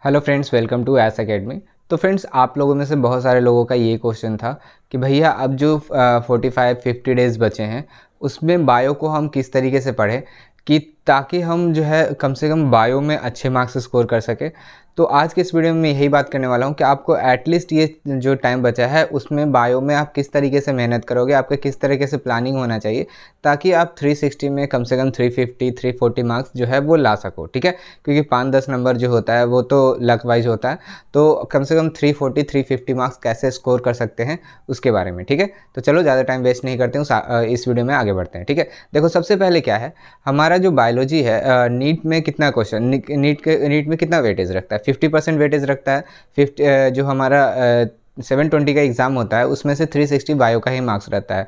Hello friends, welcome to S academy. तो friends, आप लोगों में से बहुत सारे लोगों का ये क्वेश्चन था कि भैया अब जो 45-50 डेज़ बचे हैं उसमें बायो को हम किस तरीके से पढ़ें कि ताकि हम जो है कम से कम बायो में अच्छे मार्क्स स्कोर कर सके। तो आज के इस वीडियो में मैं यही बात करने वाला हूँ कि आपको एटलीस्ट ये जो टाइम बचा है उसमें बायो में आप किस तरीके से मेहनत करोगे, आपका किस तरीके से प्लानिंग होना चाहिए ताकि आप 360 में कम से कम 350-340 मार्क्स जो है वो ला सको। ठीक है, क्योंकि 5-10 नंबर जो होता है वो तो लक वाइज होता है, तो कम से कम 340-350 मार्क्स कैसे स्कोर कर सकते हैं उसके बारे में। ठीक है, तो चलो ज़्यादा टाइम वेस्ट नहीं करते हूँ, इस वीडियो में आगे बढ़ते हैं। ठीक है, देखो सबसे पहले क्या है, हमारा जो बायोलॉजी है नीट में कितना क्वेश्चन, नीट में कितना वेटेज रखता है, 50% वेटेज रखता है। 50 जो हमारा 720 का एग्ज़ाम होता है उसमें से 360 बायो का ही मार्क्स रहता है।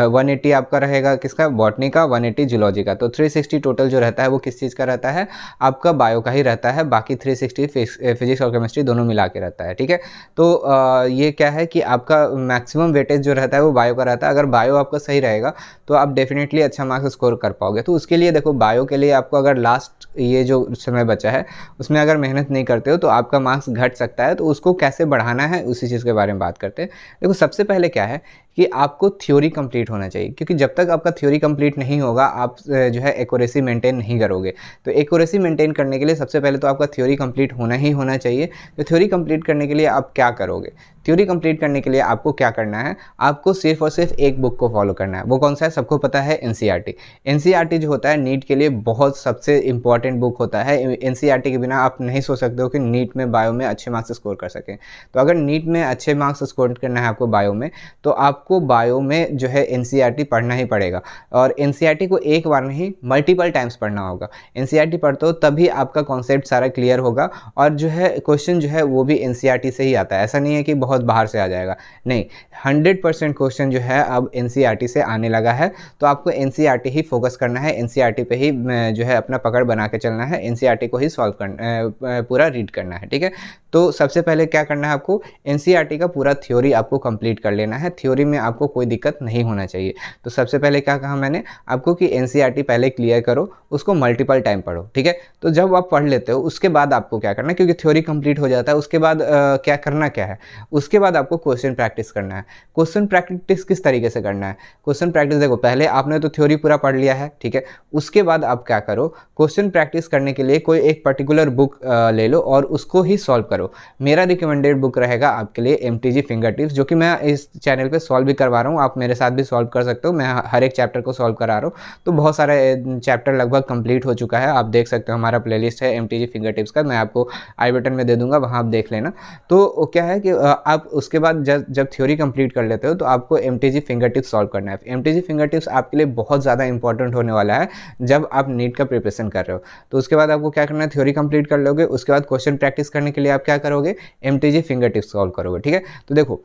180 आपका रहेगा किसका, बॉटनी का, 180 जूलॉजी का। तो 360 टोटल जो रहता है वो किस चीज़ का रहता है, आपका बायो का ही रहता है। बाकी 360 फिजिक्स और केमिस्ट्री दोनों मिला के रहता है। ठीक है, तो ये क्या है कि आपका मैक्सिमम वेटेज जो रहता है वो बायो का रहता है। अगर बायो आपका सही रहेगा तो आप डेफिनेटली अच्छा मार्क्स स्कोर कर पाओगे। तो उसके लिए देखो, बायो के लिए आपको अगर लास्ट ये जो समय बचा है उसमें अगर मेहनत नहीं करते हो तो आपका मार्क्स घट सकता है। तो उसको कैसे बढ़ाना है उसी चीज़ के बारे में बात करते हैं। देखो सबसे पहले क्या है कि आपको थ्योरी कंप्लीट होना चाहिए, क्योंकि जब तक आपका थ्योरी कंप्लीट नहीं होगा आप जो है एक्यूरेसी मेंटेन नहीं करोगे। तो एक्यूरेसी मेंटेन करने के लिए सबसे पहले तो आपका थ्योरी कंप्लीट होना ही होना चाहिए। तो थ्योरी कंप्लीट करने के लिए आप क्या करोगे, थ्योरी कंप्लीट करने के लिए आपको क्या करना है, आपको सिर्फ और सिर्फ एक बुक को फॉलो करना है। वो कौन सा है, सबको पता है, एनसीईआरटी। एनसीईआरटी जो होता है नीट के लिए बहुत सबसे इंपॉर्टेंट बुक होता है। एनसीईआरटी के बिना आप नहीं सोच सकते हो कि नीट में बायो में अच्छे मार्क्स स्कोर कर सकें। तो अगर नीट में अच्छे मार्क्स स्कोर करना है आपको बायो में, तो आपको बायो में जो है एनसीईआरटी पढ़ना ही पड़ेगा। और एनसीईआरटी को एक बार नहीं मल्टीपल टाइम्स पढ़ना होगा। एनसीईआरटी पढ़ते हो तभी आपका कॉन्सेप्ट सारा क्लियर होगा, और जो है क्वेश्चन जो है वो भी एनसीईआरटी से ही आता है। ऐसा नहीं है कि बहुत बाहर से आ जाएगा, नहीं, 100% क्वेश्चन जो है अब एनसीईआरटी से आने लगा है। तो आपको एनसीईआरटी ही फोकस करना है, एनसीईआरटी पे ही जो है अपना पकड़ बना के चलना है, एनसीईआरटी को ही सॉल्व करना, पूरा रीड करना है। ठीक है, तो सबसे पहले क्या करना है, आपको एनसीईआरटी का पूरा थ्योरी आपको कंप्लीट कर लेना है। थ्योरी में आपको कोई दिक्कत नहीं होना चाहिए। तो सबसे पहले क्या कहा मैंने आपको कि एनसीईआरटी पहले क्लियर करो, उसको मल्टीपल टाइम पढ़ो। ठीक है, तो जब आप पढ़ लेते हो उसके बाद आपको क्या करना है, क्योंकि थ्योरी कंप्लीट हो जाता है उसके बाद क्या करना क्या है, उसके बाद आपको क्वेश्चन प्रैक्टिस करना है। क्वेश्चन प्रैक्टिस किस तरीके से करना है, क्वेश्चन प्रैक्टिस देखो, पहले आपने तो थ्योरी पूरा पढ़ लिया है, ठीक है, उसके बाद आप क्या करो, क्वेश्चन प्रैक्टिस करने के लिए कोई एक पर्टिकुलर बुक ले लो और उसको ही सॉल्व करो। मेरा रिकमेंडेड बुक रहेगा आपके लिए एमटीजी फिंगर टिप्स, जो कि मैं इस चैनल पे सॉल्व भी करवा रहा हूँ। आप मेरे साथ भी सॉल्व कर सकते हो, मैं हर एक चैप्टर को सॉल्व करा रहा हूँ। तो बहुत सारे चैप्टर लगभग कंप्लीट हो चुका है, आप देख सकते हो, हमारा प्लेलिस्ट है एमटीजी फिंगर टिप्स का, मैं आपको आई बटन में दे दूंगा, वहाँ आप देख लेना। तो क्या है कि आप उसके बाद जब थ्योरी कंप्लीट कर लेते हो तो आपको एमटीजी फिंगर टिप्स सॉल्व करना है। एमटीजी फिंगर टिप्स आपके लिए बहुत ज़्यादा इंपॉर्टेंट होने वाला है जब आप नीट का प्रिपरेशन कर रहे हो। तो उसके बाद आपको क्या करना है, थ्योरी कंप्लीट कर लोगे, उसके बाद क्वेश्चन प्रैक्टिस करने के लिए आप क्या करोगे, एमटीजी फिंगर टिप्स सॉल्व करोगे। ठीक है, तो देखो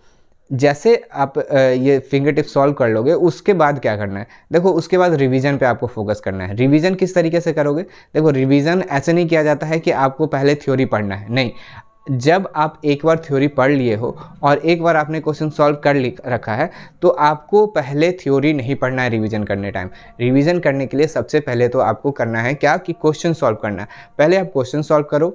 जैसे आप ये फिंगर टिप्स सॉल्व कर लोगे उसके बाद क्या करना है, देखो उसके बाद रिवीजन पे आपको फोकस करना है। रिवीजन किस तरीके से करोगे, देखो रिवीजन ऐसे नहीं किया जाता है कि आपको पहले थ्योरी पढ़ना है, नहीं, जब आप एक बार थ्योरी पढ़ लिए हो और एक बार आपने क्वेश्चन सॉल्व कर रखा है तो आपको पहले थ्योरी नहीं पढ़ना है रिवीजन करने टाइम। रिवीजन करने के लिए सबसे पहले तो आपको करना है क्या कि क्वेश्चन सॉल्व करना है। पहले आप क्वेश्चन सॉल्व करो,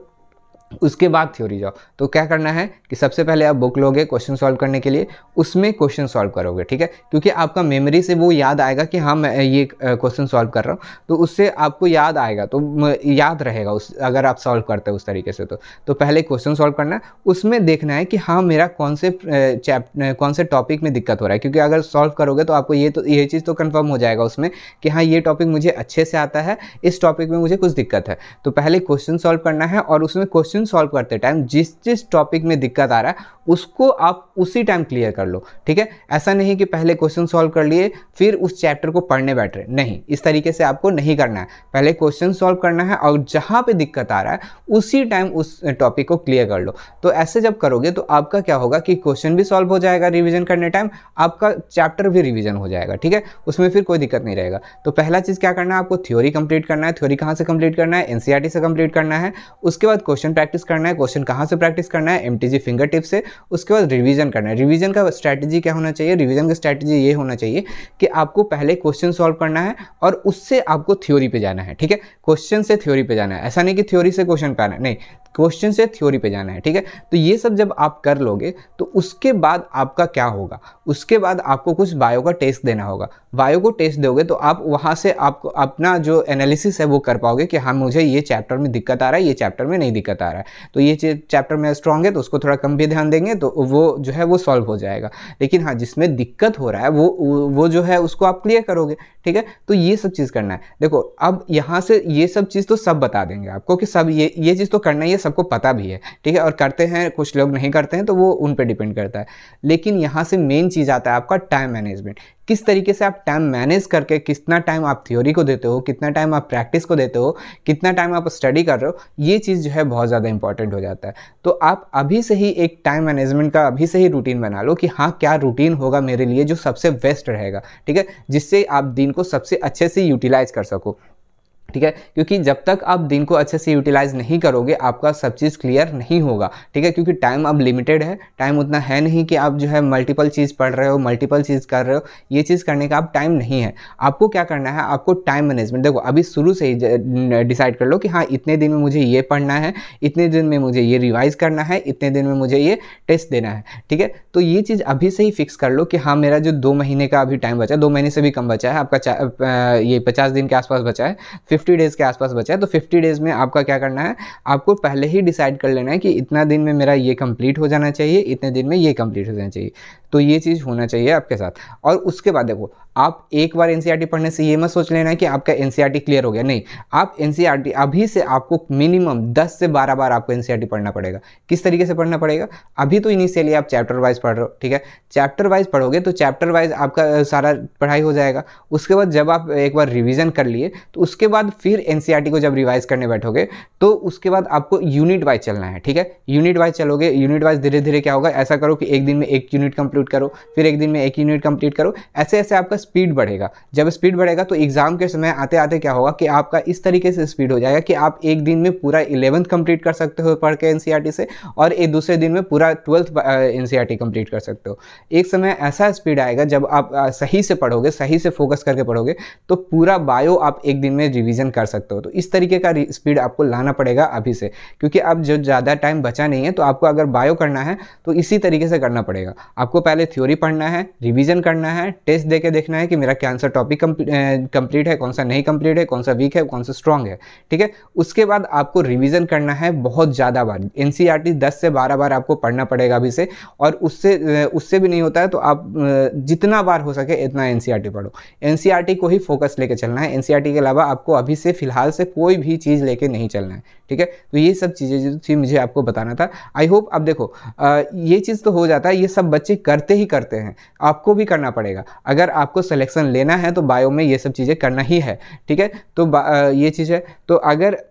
उसके बाद थ्योरी जाओ। तो क्या करना है कि सबसे पहले आप बुक लोगे क्वेश्चन सॉल्व करने के लिए, उसमें क्वेश्चन सॉल्व करोगे। ठीक है, क्योंकि आपका मेमोरी से वो याद आएगा कि हाँ मैं ये क्वेश्चन सॉल्व कर रहा हूँ, तो उससे आपको याद आएगा, तो याद रहेगा उस अगर आप सॉल्व करते हो उस तरीके से। तो पहले क्वेश्चन सॉल्व करना है, उसमें देखना है कि हाँ मेरा कौन से टॉपिक में दिक्कत हो रहा है, क्योंकि अगर सॉल्व करोगे तो आपको ये चीज़ तो कन्फर्म हो जाएगा उसमें कि हाँ ये टॉपिक मुझे अच्छे से आता है, इस टॉपिक में मुझे कुछ दिक्कत है। तो पहले क्वेश्चन सॉल्व करना है और उसमें क्वेश्चन सॉल्व करते टाइम जिस टॉपिक में दिक्कत आ रहा है उसको आप उसी टाइम क्लियर कर लो। ठीक है, ऐसा नहीं कि पहले क्वेश्चन सॉल्व कर लिए फिर उस चैप्टर को पढ़ने बैठ रहे, नहीं, इस तरीके से आपको नहीं करना है। पहले क्वेश्चन सॉल्व करना है और जहां पे दिक्कत आ रहा है उसी टाइम उस टॉपिक को क्लियर कर लो। तो ऐसे जब करोगे तो आपका क्या होगा कि क्वेश्चन भी सॉल्व हो जाएगा रिविजन करने टाइम, आपका चैप्टर भी रिविजन हो जाएगा। ठीक है, उसमें फिर कोई दिक्कत नहीं रहेगा। तो पहला चीज़ क्या करना है, आपको थ्योरी कंप्लीट करना है। थ्योरी कहाँ से कंप्लीट करना है, एनसीईआरटी से कंप्लीट करना है। उसके बाद क्वेश्चन प्रैक्टिस करना है। क्वेश्चन कहाँ से प्रैक्टिस करना है, एमटीजी फिंगर टिप से। उसके बाद रिवीजन करना है। रिवीजन का स्ट्रैटेजी क्या होना चाहिए, रिवीजन का स्ट्रैटेजी ये होना चाहिए कि आपको पहले क्वेश्चन सॉल्व करना है और उससे आपको थ्योरी पे जाना है। ठीक है, क्वेश्चन से थ्योरी पे जाना है, ऐसा नहीं कि थ्योरी से क्वेश्चन पे आना है, नहीं, क्वेश्चन से थ्योरी पे जाना है, ठीक है। तो ये सब जब आप कर लोगे तो उसके बाद आपका क्या होगा, उसके बाद आपको कुछ बायो का टेस्ट देना होगा। बायो को टेस्ट दोगे तो आप वहाँ से आपको अपना जो एनालिसिस है वो कर पाओगे कि हाँ मुझे ये चैप्टर में दिक्कत आ रहा है, ये चैप्टर में नहीं दिक्कत आ रहा है, तो ये चैप्टर में स्ट्रॉन्ग है तो उसको थोड़ा कम भी ध्यान देंगे तो वो जो है वो सॉल्व हो जाएगा। लेकिन हाँ जिसमें दिक्कत हो रहा है वो जो है उसको आप क्लियर करोगे, ठीक है। तो ये सब चीज़ करना है। देखो अब यहाँ से ये सब चीज़ तो सब बता देंगे आपको कि सब ये चीज़ तो करना ही है, सबको पता भी है, ठीक है। और करते हैं, कुछ लोग नहीं करते हैं, तो वो उन पे डिपेंड करता है। लेकिन यहाँ से मेन चीज़ आता है आपका टाइम मैनेजमेंट। किस तरीके से आप टाइम मैनेज करके, कितना टाइम आप थ्योरी को देते हो, कितना टाइम आप प्रैक्टिस को देते हो, कितना टाइम आप स्टडी कर रहे हो, ये चीज़ जो है बहुत ज़्यादा इंपॉर्टेंट हो जाता है। तो आप अभी से ही एक टाइम मैनेजमेंट का अभी से ही रूटीन बना लो कि हाँ क्या रूटीन होगा मेरे लिए जो सबसे बेस्ट रहेगा, ठीक है, जिससे आप दिन को सबसे अच्छे से यूटिलाइज कर सको, ठीक है। क्योंकि जब तक आप दिन को अच्छे से यूटिलाइज नहीं करोगे आपका सब चीज़ क्लियर नहीं होगा, ठीक है। क्योंकि टाइम अब लिमिटेड है, टाइम उतना है नहीं कि आप जो है मल्टीपल चीज़ पढ़ रहे हो, मल्टीपल चीज़ कर रहे हो, ये चीज़ करने का आप टाइम नहीं है। आपको क्या करना है, आपको टाइम मैनेजमेंट, देखो अभी शुरू से ही डिसाइड कर लो कि हाँ इतने दिन में मुझे ये पढ़ना है, इतने दिन में मुझे ये रिवाइज करना है, इतने दिन में मुझे ये टेस्ट देना है, ठीक है। तो ये चीज़ अभी से ही फिक्स कर लो कि हाँ मेरा जो 2 महीने का अभी टाइम बचा है, 2 महीने से भी कम बचा है आपका, ये 50 दिन के आसपास बचा है, 50 डेज़ के आसपास बचा है। तो 50 डेज़ में आपका क्या करना है, आपको पहले ही डिसाइड कर लेना है कि इतना दिन में मेरा ये कंप्लीट हो जाना चाहिए, इतने दिन में ये कंप्लीट हो जाना चाहिए। तो ये चीज़ होना चाहिए आपके साथ। और उसके बाद देखो आप एक बार एनसीईआरटी पढ़ने से ये मत सोच लेना कि आपका एनसीईआरटी क्लियर हो गया, नहीं। आप एनसीईआरटी अभी से आपको मिनिमम 10 से 12 बार आपको एनसीईआरटी पढ़ना पड़ेगा। किस तरीके से पढ़ना पड़ेगा, अभी तो इनिशियली आप चैप्टर वाइज पढ़ रहे हो, ठीक है। चैप्टर वाइज पढ़ोगे तो चैप्टर वाइज आपका सारा पढ़ाई हो जाएगा। उसके बाद जब आप एक बार रिवीजन कर लिए तो उसके बाद फिर एनसीईआरटी को जब रिवाइज करने बैठोगे तो उसके बाद आपको यूनिट वाइज चलना है, ठीक है। यूनिट वाइज चलोगे, यूनिट वाइज धीरे धीरे क्या होगा, ऐसा करो कि एक दिन में एक यूनिट कंप्लीट करो, फिर एक दिन में एक यूनिट कंप्लीट करो, ऐसे ऐसे आपका स्पीड बढ़ेगा। जब स्पीड बढ़ेगा तो एग्जाम के समय आते आते क्या होगा कि आपका इस तरीके से स्पीड हो जाएगा कि आप एक दिन में पूरा 11th कंप्लीट कर सकते हो पढ़ के एनसीईआरटी से, और एक दूसरे दिन में पूरा 12th एनसीईआरटी कंप्लीट कर सकते हो। एक समय ऐसा स्पीड आएगा जब आप सही से पढ़ोगे, सही से फोकस करके पढ़ोगे तो पूरा बायो आप एक दिन में रिवीजन कर सकते हो। तो इस तरीके का स्पीड आपको लाना पड़ेगा अभी से, क्योंकि अब जो ज़्यादा टाइम बचा नहीं है तो आपको अगर बायो करना है तो इसी तरीके से करना पड़ेगा। आपको पहले थ्योरी पढ़ना है, रिवीजन करना है, टेस्ट देके देखना है कि मेरा कौन सा टॉपिक कंप्लीट है, कौन सा नहीं कंप्लीट है, कौन सा वीक है, कौन सा स्ट्रांग है, ठीक है। उसके बाद आपको रिवीजन करना है बहुत ज़्यादा बार, एनसीईआरटी 10 से 12 बार आपको पढ़ना पड़ेगा अभी से। और उससे भी नहीं होता है तो आप जितना बार हो सके इतना एनसीईआरटी पढ़ो। एनसीईआरटी को ही फोकस लेके चलना है, एनसीईआरटी के अलावा आपको अभी से फिलहाल से कोई भी चीज़ लेके नहीं चलना है, ठीक है। तो ये सब चीज़ें जो थी मुझे आपको बताना था। आई होप अब देखो ये चीज़ तो हो जाता है, ये सब बच्चे करते ही करते हैं, आपको भी करना पड़ेगा। अगर आपको सिलेक्शन लेना है तो बायो में ये सब चीज़ें करना ही है, ठीक है। तो ये चीज़ है। तो अगर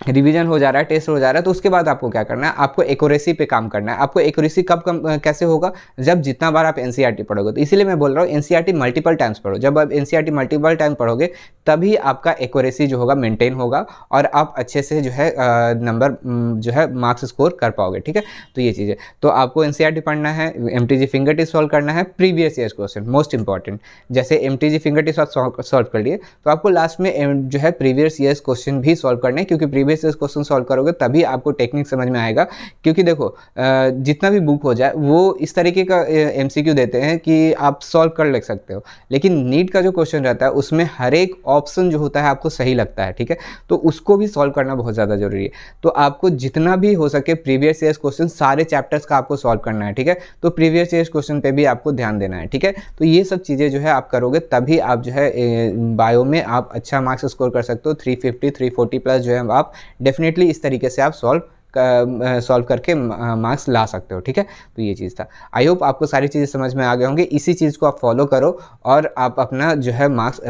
रिवीजन हो जा रहा है, टेस्ट हो जा रहा है, तो उसके बाद आपको क्या करना है, आपको एक्यूरेसी पे काम करना है। आपको एक्यूरेसी कब कैसे होगा, जब जितना बार आप एनसीईआरटी पढ़ोगे। तो इसीलिए मैं बोल रहा हूँ एनसीईआरटी मल्टीपल टाइम्स पढ़ो। जब आप एनसीईआरटी मल्टीपल टाइम पढ़ोगे तभी आपका एक्यूरेसी जो होगा मेंटेन होगा और आप अच्छे से जो है नंबर जो है मार्क्स स्कोर कर पाओगे, ठीक है। तो ये चीज़ है। तो आपको एनसीईआरटी पढ़ना है, एमटीजी फिंगर टिप सॉल्व करना है, previous year question most important. जैसे एमटीजी फिंगर टिप सॉल्व कर लिए तो आपको लास्ट में जो है प्रीवियस ईयर क्वेश्चन भी सॉल्व करने हैं, क्योंकि प्रीवियस ईयर क्वेश्चन सॉल्व करोगे तभी आपको टेक्निक समझ में आएगा। क्योंकि देखो जितना भी बुक हो जाए वो इस तरीके का एमसीक्यू देते हैं कि आप सॉल्व कर ले सकते हो, लेकिन नीट का जो क्वेश्चन रहता है उसमें हर एक ऑप्शन जो होता है आपको सही लगता है, ठीक है। तो उसको भी सॉल्व करना बहुत ज़्यादा जरूरी है। तो आपको जितना भी हो सके प्रीवियस ईयर क्वेश्चन सारे चैप्टर्स का आपको सॉल्व करना है, ठीक है। तो प्रीवियस ईयर क्वेश्चन पे भी आपको ध्यान देना है, ठीक है। तो ये सब चीज़ें जो है आप करोगे तभी आप जो है बायो में आप अच्छा मार्क्स स्कोर कर सकते हो। 350 340 प्लस जो है आप डेफिनेटली इस तरीके से आप सॉल्व करके मार्क्स ला सकते हो, ठीक है। तो ये चीज़ था। आई होप आपको सारी चीज़ें समझ में आ गए होंगे। इसी चीज़ को आप फॉलो करो और आप अपना जो है मार्क्स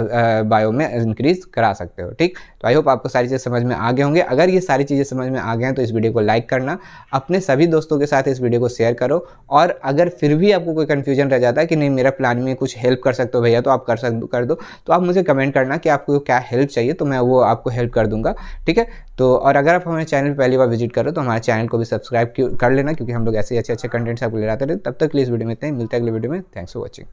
बायो में इंक्रीज करा सकते हो, ठीक। तो आई होप आपको सारी चीज़ें समझ में आ गए होंगे। अगर ये सारी चीज़ें समझ में आ गए हैं तो इस वीडियो को लाइक करना, अपने सभी दोस्तों के साथ इस वीडियो को शेयर करो। और अगर फिर भी आपको कोई कन्फ्यूजन रह जाता है कि नहीं मेरा प्लान में कुछ हेल्प कर सकते हो भैया, तो आप कर दो। तो आप मुझे कमेंट करना कि आपको क्या हेल्प चाहिए, तो मैं वो आपको हेल्प कर दूंगा, ठीक है। तो और अगर आप हमारे चैनल पहली बार विजिट करो तो हमारे चैनल को भी सब्सक्राइब कर लेना, क्योंकि हम लोग ऐसे अच्छे कंटेंट्स आपको ले आते हैं। तब तक के लिए इस वीडियो में इतना ही, मिलते हैं अगले वीडियो में। Thanks for watching.